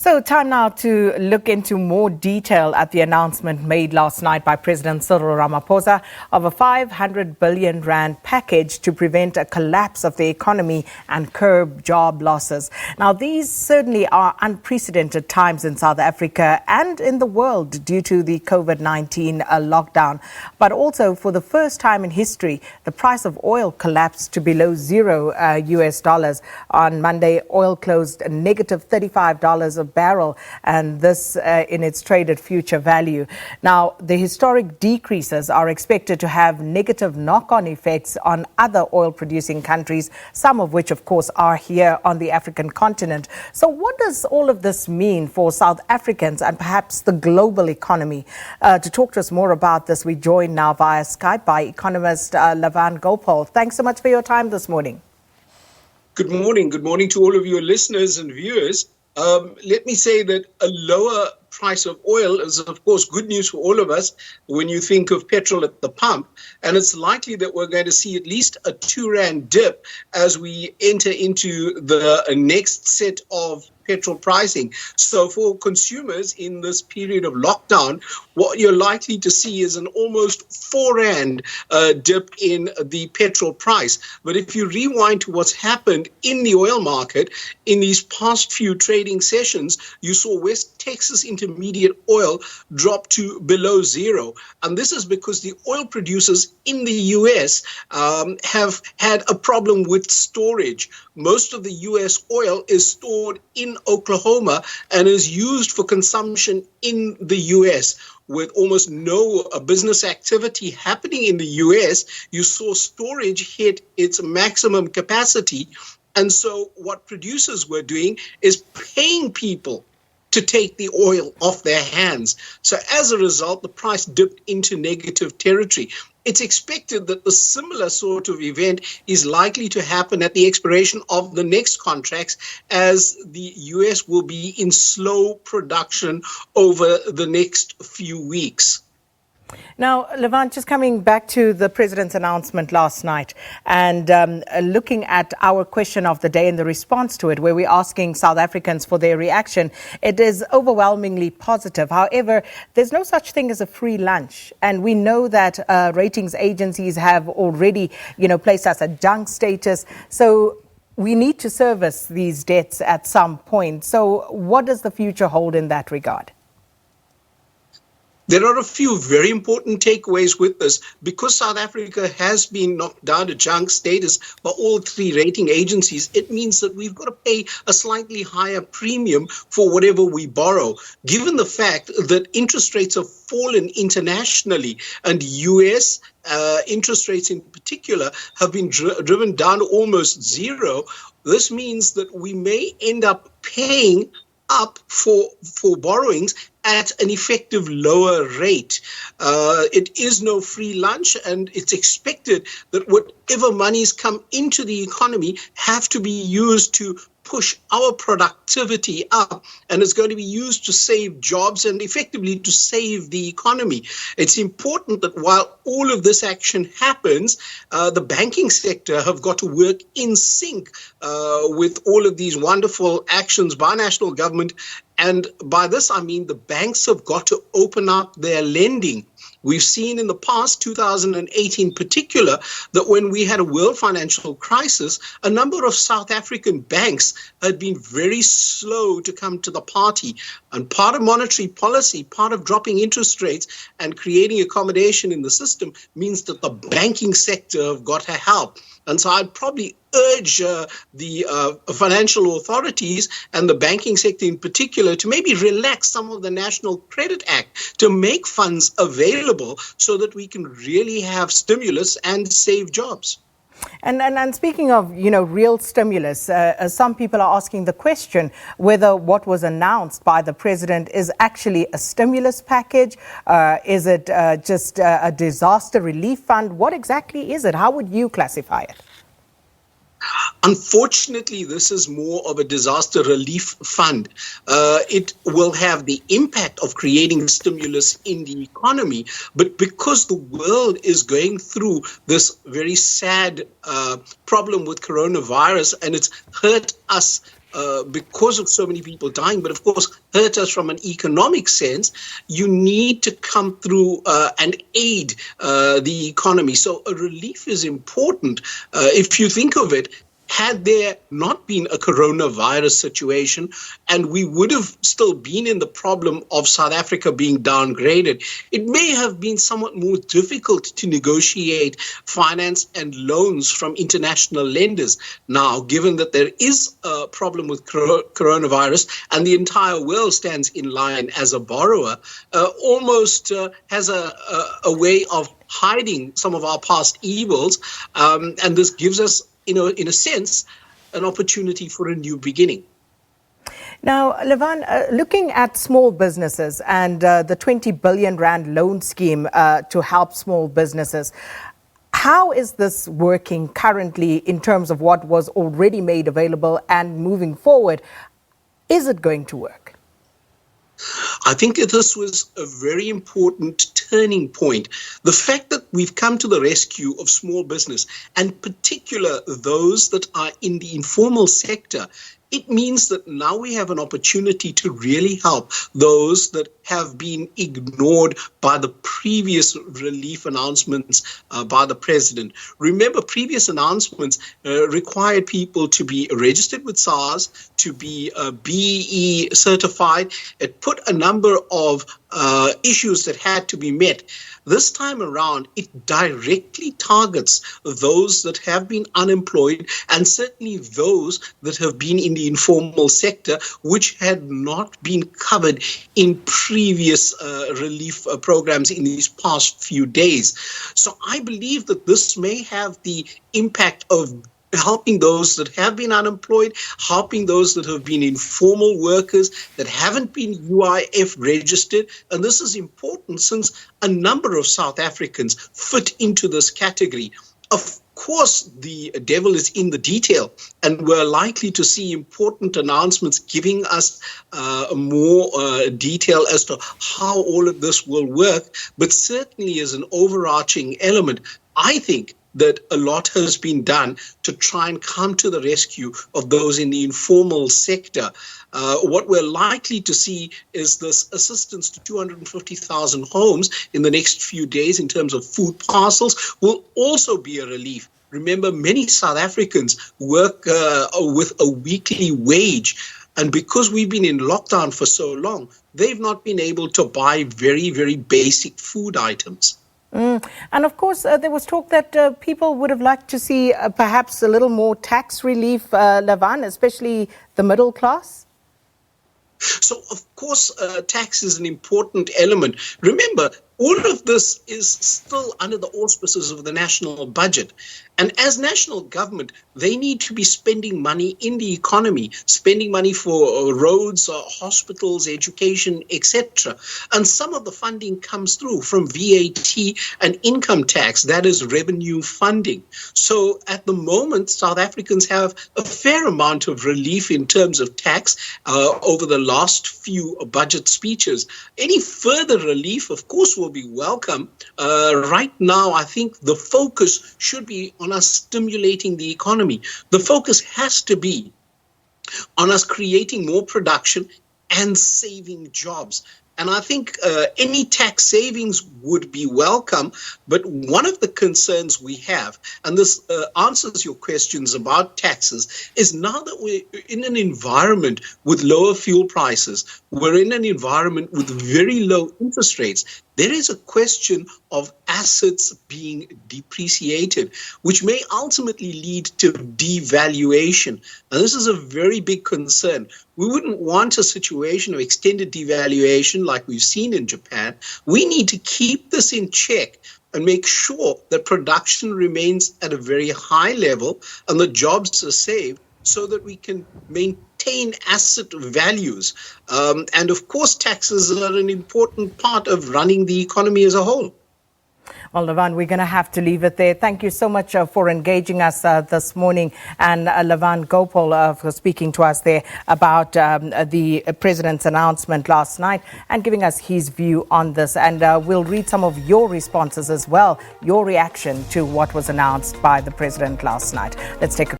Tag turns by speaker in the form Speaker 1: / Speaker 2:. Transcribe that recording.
Speaker 1: So time now to look into more detail at the announcement made last night by President Cyril Ramaphosa of a 500 billion rand package to prevent a collapse of the economy and curb job losses. Now, these certainly are unprecedented times in South Africa and in the world due to the COVID-19 lockdown. But also, for the first time in history, the price of oil collapsed to below $0 US dollars. On Monday, oil closed a negative $35 a barrel, and this in its traded future value. Now, the historic decreases are expected to have negative knock-on effects on other oil-producing countries, some of which, of course, are here on the African continent. So what does all of this mean for South Africans and perhaps the global economy? To talk to us more about this, we join now via Skype by economist Lavan Gopaul. Thanks so much for your time this morning.
Speaker 2: Good morning. Good morning to all of your listeners and viewers. Let me say that a lower price of oil is, of course, good news for all of us when you think of petrol at the pump. And it's likely that we're going to see at least a 2 rand dip as we enter into the next set of petrol pricing. So for consumers in this period of lockdown, what you're likely to see is an almost 4 rand dip in the petrol price. But if you rewind to what's happened in the oil market in these past few trading sessions, you saw West Texas Intermediate oil drop to below zero. And this is because the oil producers in the US have had a problem with storage. Most of the US oil is stored in Oklahoma and is used for consumption in the US. With almost no business activity happening in the US, you saw storage hit its maximum capacity. And so what producers were doing is paying people to take the oil off their hands. So as a result, the price dipped into negative territory. It's expected that the similar sort of event is likely to happen at the expiration of the next contracts, as the US will be in slow production over the next few weeks.
Speaker 1: Now, Lavan, just coming back to the President's announcement last night and looking at our question of the day and the response to it, where we're asking South Africans for their reaction, it is overwhelmingly positive. However, there's no such thing as a free lunch. And we know that ratings agencies have already, placed us at junk status. So we need to service these debts at some point. So what does the future hold in that regard?
Speaker 2: There are a few very important takeaways with this. Because South Africa has been knocked down to junk status by all three rating agencies, it means that we've got to pay a slightly higher premium for whatever we borrow. Given the fact that interest rates have fallen internationally and US interest rates in particular have been driven down to almost zero, this means that we may end up paying up for borrowings at an effective lower rate. It is no free lunch, and it's expected that whatever monies come into the economy have to be used to push our productivity up, and it's going to be used to save jobs and effectively to save the economy. It's important that while all of this action happens, the banking sector have got to work in sync with all of these wonderful actions by national government. And by this, I mean the banks have got to open up their lending. We've seen in the past, 2008 in particular, that when we had a world financial crisis, a number of South African banks had been very slow to come to the party. And part of monetary policy, part of dropping interest rates and creating accommodation in the system means that the banking sector have got to help. And so I'd probably urge the financial authorities and the banking sector in particular to maybe relax some of the National Credit Act to make funds available so that we can really have stimulus and save jobs.
Speaker 1: And speaking of, real stimulus, some people are asking the question whether what was announced by the president is actually a stimulus package. Is it just a disaster relief fund? What exactly is it? How would you classify it?
Speaker 2: Unfortunately, this is more of a disaster relief fund. It will have the impact of creating stimulus in the economy, but because the world is going through this very sad problem with coronavirus and it's hurt us because of so many people dying, but of course hurt us from an economic sense. You need to come through and aid the economy. So a relief is important. If you think of it, had there not been a coronavirus situation, and we would have still been in the problem of South Africa being downgraded, it may have been somewhat more difficult to negotiate finance and loans from international lenders. Now, given that there is a problem with coronavirus and the entire world stands in line as a borrower, almost has a way of hiding some of our past evils, and this gives us, in a sense, an opportunity for a new beginning.
Speaker 1: Now, Lavan, looking at small businesses and the 20 billion rand loan scheme to help small businesses, how is this working currently in terms of what was already made available and moving forward? Is it going to work?
Speaker 2: I think that this was a very important turning point. The fact that we've come to the rescue of small business, and particular those that are in the informal sector, it means that now we have an opportunity to really help those that have been ignored by the previous relief announcements by the president. Remember, previous announcements required people to be registered with SARS, to be BEE certified. It put a number of issues that had to be met. This time around, it directly targets those that have been unemployed, and certainly those that have been in the informal sector, which had not been covered in previous relief programs in these past few days. So I believe that this may have the impact of helping those that have been unemployed, helping those that have been informal workers that haven't been UIF registered. And this is important since a number of South Africans fit into this category. Of course, the devil is in the detail, and we're likely to see important announcements giving us more detail as to how all of this will work. But certainly as an overarching element, I think that a lot has been done to try and come to the rescue of those in the informal sector. What we're likely to see is this assistance to 250,000 homes in the next few days in terms of food parcels will also be a relief. Remember, many South Africans work with a weekly wage. And because we've been in lockdown for so long, they've not been able to buy very, very basic food items.
Speaker 1: And of course, there was talk that people would have liked to see perhaps a little more tax relief, Lavan, especially the middle class.
Speaker 2: So, of course, tax is an important element. Remember, all of this is still under the auspices of the national budget. And as national government, they need to be spending money in the economy, spending money for roads, hospitals, education, etc. And some of the funding comes through from VAT and income tax, that is revenue funding. So at the moment, South Africans have a fair amount of relief in terms of tax over the last few budget speeches. Any further relief, of course, will be welcome. Right now, I think the focus should be on us stimulating the economy. The focus has to be on us creating more production and saving jobs. And I think any tax savings would be welcome. But one of the concerns we have, and this answers your questions about taxes, is now that we're in an environment with lower fuel prices, we're in an environment with very low interest rates, there is a question of assets being depreciated, which may ultimately lead to devaluation. And this is a very big concern. We wouldn't want a situation of extended devaluation like we've seen in Japan. We need to keep this in check and make sure that production remains at a very high level and the jobs are saved so that we can maintain asset values. And of course, taxes are an important part of running the economy as a whole.
Speaker 1: Well, Lavan, we're going to have to leave it there. Thank you so much for engaging us this morning, and Lavan Gopaul for speaking to us there about the president's announcement last night and giving us his view on this. And we'll read some of your responses as well, your reaction to what was announced by the president last night. Let's take a